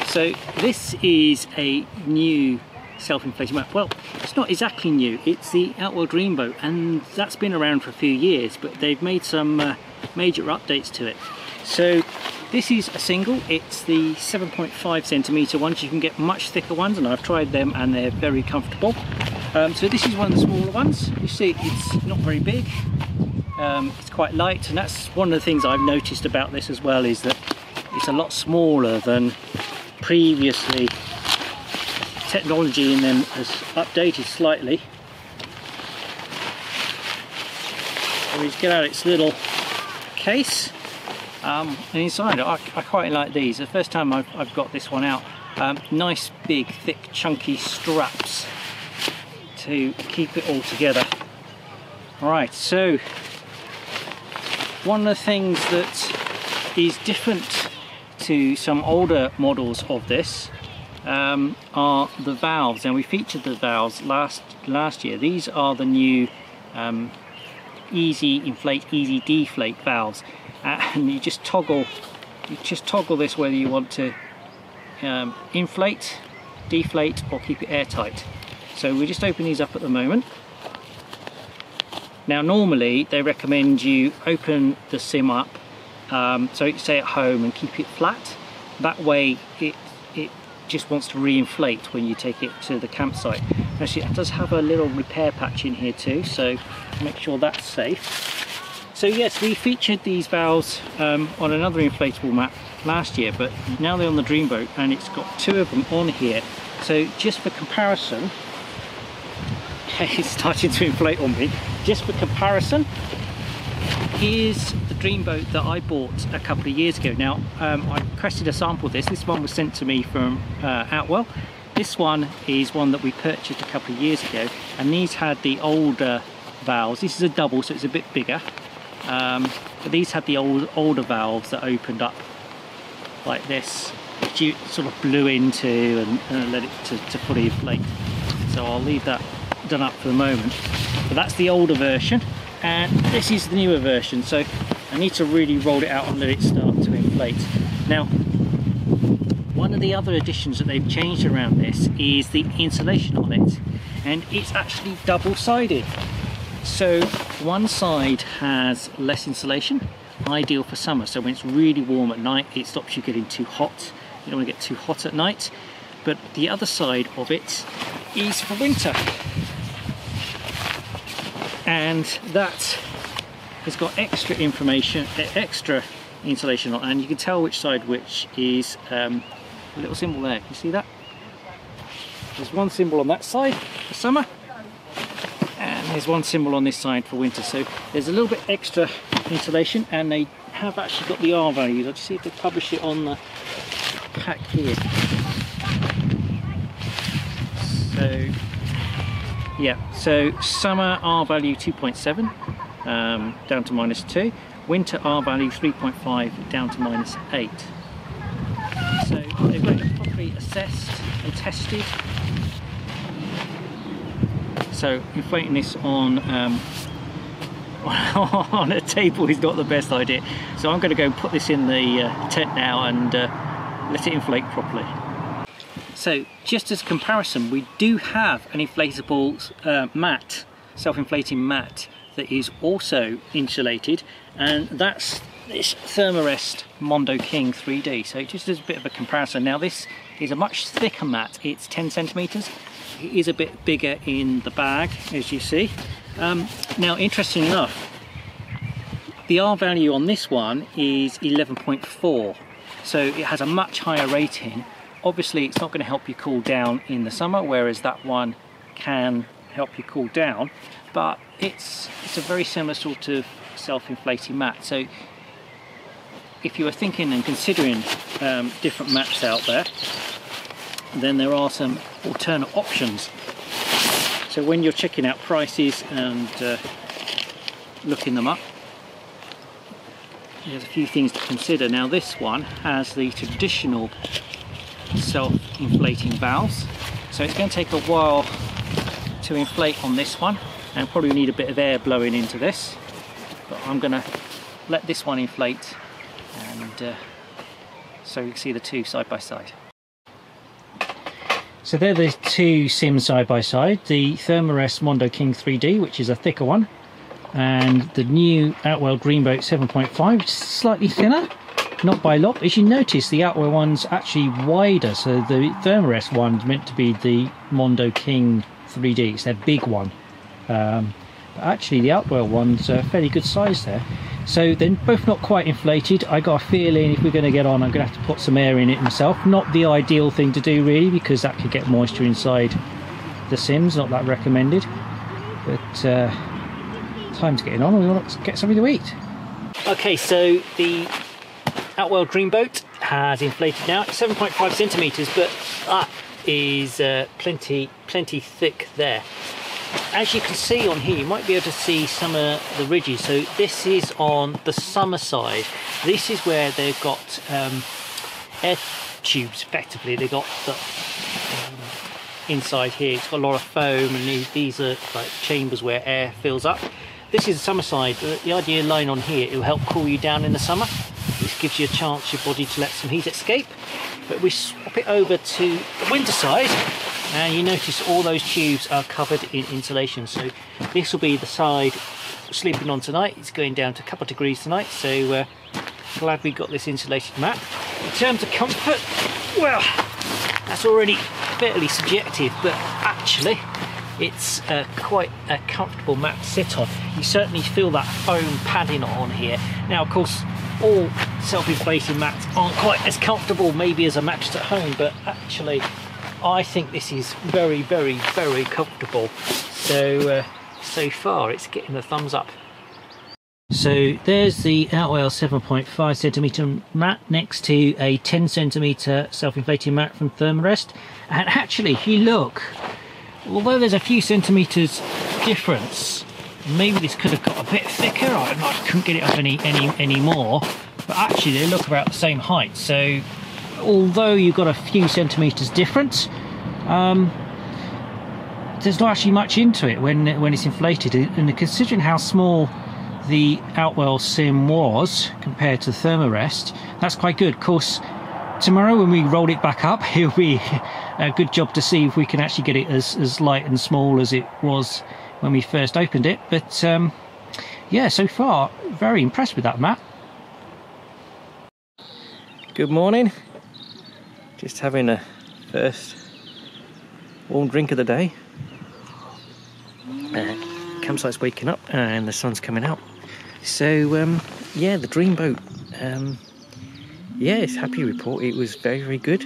So this is a new self-inflating map. Well, it's not exactly new, it's the Outwell Dreamboat, and that's been around for a few years, but they've made some major updates to it. So this is a single, it's the 7.5 centimetre ones. You can get much thicker ones, and I've tried them and they're very comfortable. So this is one of the smaller ones. You see it's not very big, it's quite light, and that's one of the things I've noticed about this as well, is that it's a lot smaller than previously. Technology in them has updated slightly. So we just get out its little case, and inside I quite like these. The first time I've got this one out, nice big thick chunky straps to keep it all together. Alright, so one of the things that is different to some older models of this are the valves. Now, we featured the valves last year. These are the new easy inflate, easy deflate valves, and you just toggle this whether you want to inflate, deflate, or keep it airtight. So we just open these up at the moment. Now, normally they recommend you open the sim up, so you stay at home, and keep it flat. That way it just wants to re-inflate when you take it to the campsite. Actually, it does have a little repair patch in here too, so make sure that's safe. So yes, we featured these valves on another inflatable map last year, but now they're on the Dreamboat, and it's got two of them on here. So just for comparison, it's starting to inflate on me. Just for comparison, here's the Dreamboat that I bought a couple of years ago. Now, I requested a sample of this. This one was sent to me from Outwell. This one is one that we purchased a couple of years ago, and these had the older valves. This is a double, so it's a bit bigger. But these had the older valves that opened up like this, which you sort of blew into and let it to fully inflate. So I'll leave that done up for the moment. But that's the older version, and this is the newer version. So I need to really roll it out and let it start to inflate. Now, one of the other additions that they've changed around this is the insulation on it, and it's actually double-sided. So one side has less insulation, ideal for summer. So when it's really warm at night, it stops you getting too hot. You don't want to get too hot at night. But the other side of it is for winter, and that has got extra information, extra insulation on, and you can tell which side which is. A little symbol there, you see that? There's one symbol on that side for summer, and there's one symbol on this side for winter. So there's a little bit extra insulation, and they have actually got the R values. I'll just see if they publish it on the pack here. So yeah, so summer R value 2.7 down to -2, winter R value 3.5 down to -8. So they've got it properly assessed and tested. So inflating this on on a table is not the best idea. So I'm going to go and put this in the tent now and let it inflate properly. So just as a comparison, we do have an inflatable mat, self-inflating mat, that is also insulated, and that's this Therm-a-Rest Mondo King 3D. So just as a bit of a comparison, now this is a much thicker mat. It's 10 centimeters. It is a bit bigger in the bag, as you see. Now, interesting enough, the R value on this one is 11.4, so it has a much higher rating. Obviously, it's not going to help you cool down in the summer, whereas that one can help you cool down. But it's a very similar sort of self-inflating mat. So if you are thinking and considering different mats out there, then there are some alternate options. So when you're checking out prices and looking them up, there's a few things to consider. Now, this one has the traditional self-inflating valves, so it's going to take a while to inflate on this one, and probably need a bit of air blowing into this, but I'm going to let this one inflate, and so you can see the two side by side. So they're the two Sims side by side, the Therm-a-Rest Mondo King 3D, which is a thicker one, and the new Outwell Dreamboat 7.5, slightly thinner, not by a lot. As you notice, the Outwell one's actually wider, so the Therm-a-Rest one's meant to be the Mondo King 3D, it's their big one. But actually the Outwell one's a fairly good size there. So they're both not quite inflated. I got a feeling if we're going to get on, I'm going to have to put some air in it myself. Not the ideal thing to do really, because that could get moisture inside the Sims, not that recommended. But time's getting on and we want to get something to eat. Okay, so the Outwell Dreamboat has inflated now. It's 7.5 centimetres, but that is plenty thick there. As you can see on here, you might be able to see some of the ridges. So this is on the summer side. This is where they've got air tubes, effectively. They've got the inside here, it's got a lot of foam, and these are like chambers where air fills up. This is the summer side. The idea lying on here, it will help cool you down in the summer. This gives you a chance, your body, to let some heat escape. But we swap it over to the winter side, and you notice all those tubes are covered in insulation. So this will be the side sleeping on tonight. It's going down to a couple of degrees tonight, so glad we got this insulated mat. In terms of comfort, well, that's already fairly subjective, but actually it's quite a comfortable mat to sit on. You certainly feel that foam padding on here. Now of course all self-inflating mats aren't quite as comfortable maybe as a mattress at home, but actually I think this is very comfortable. So so far it's getting the thumbs up. So there's the Outwell 7.5 centimetre mat next to a 10 centimetre self-inflating mat from Therm-a-Rest, and actually if you look, although there's a few centimetres difference, maybe this could have got a bit thicker. I couldn't get it up any more, but actually they look about the same height. So although you've got a few centimetres difference, there's not actually much into it when it's inflated. And considering how small the Outwell Sim was compared to Therm-a-Rest, that's quite good. Of course, tomorrow when we roll it back up, it'll be a good job to see if we can actually get it as light and small as it was when we first opened it. But yeah, so far very impressed with that mat. Good morning, just having a first warm drink of the day. Campsite's waking up and the sun's coming out. So yeah, the Dreamboat, yeah, it's a happy report. It was very good,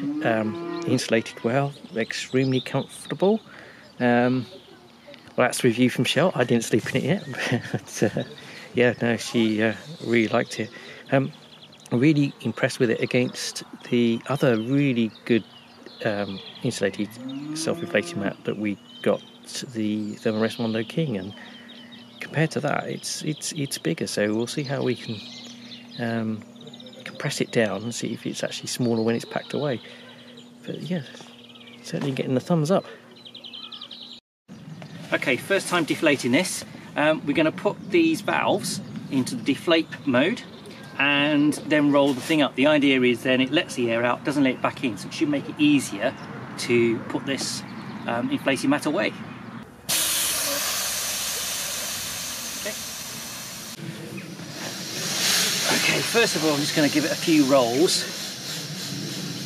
insulated well, extremely comfortable. Well, that's the review from Shell. I didn't sleep in it yet, but yeah, no, she really liked it. Really impressed with it against the other really good insulated self-inflating mat that we got, the Therm-a-Rest Mondo King, and compared to that, it's bigger. So we'll see how we can compress it down and see if it's actually smaller when it's packed away. But yeah, certainly getting the thumbs up. Okay, first time deflating this. We're going to put these valves into the deflate mode and then roll the thing up. The idea is then it lets the air out, doesn't let it back in, so it should make it easier to put this inflating mat away. Okay, first of all I'm just going to give it a few rolls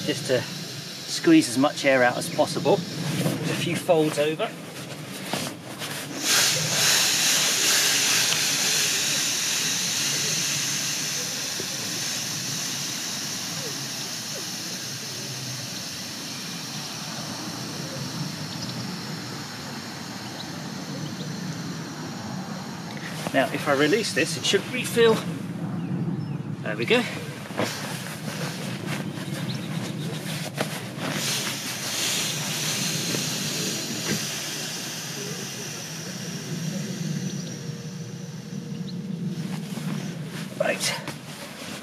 just to squeeze as much air out as possible. A few folds over. Now, if I release this, it should refill. There we go. Right.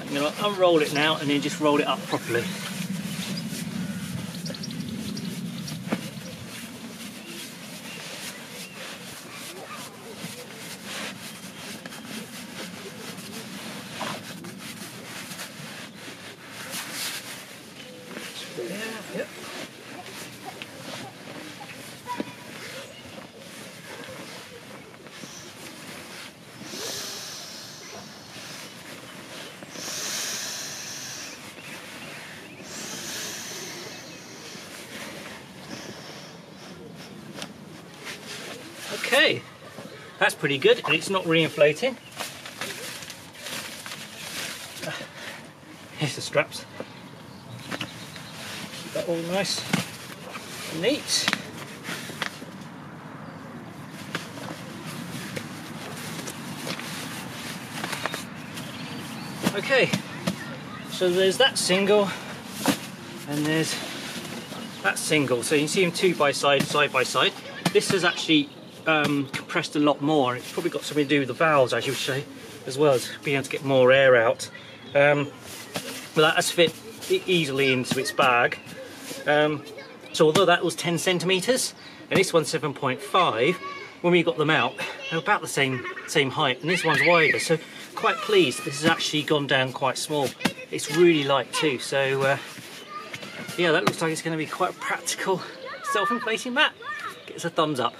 I'm going to unroll it now and then just roll it up properly. Okay, that's pretty good, and it's not re-inflating. Here's the straps. Keep that all nice and neat. Okay, so there's that single and there's that single. So you can see them side by side. This has actually compressed a lot more. It's probably got something to do with the valves, as you would say, as well as being able to get more air out. But that has fit easily into its bag. So although that was 10 centimeters and this one's 7.5, when we got them out, they're about the same height, and this one's wider. So quite pleased this has actually gone down quite small. It's really light too. So yeah, that looks like it's going to be quite a practical self-inflating mat. Give us a thumbs up.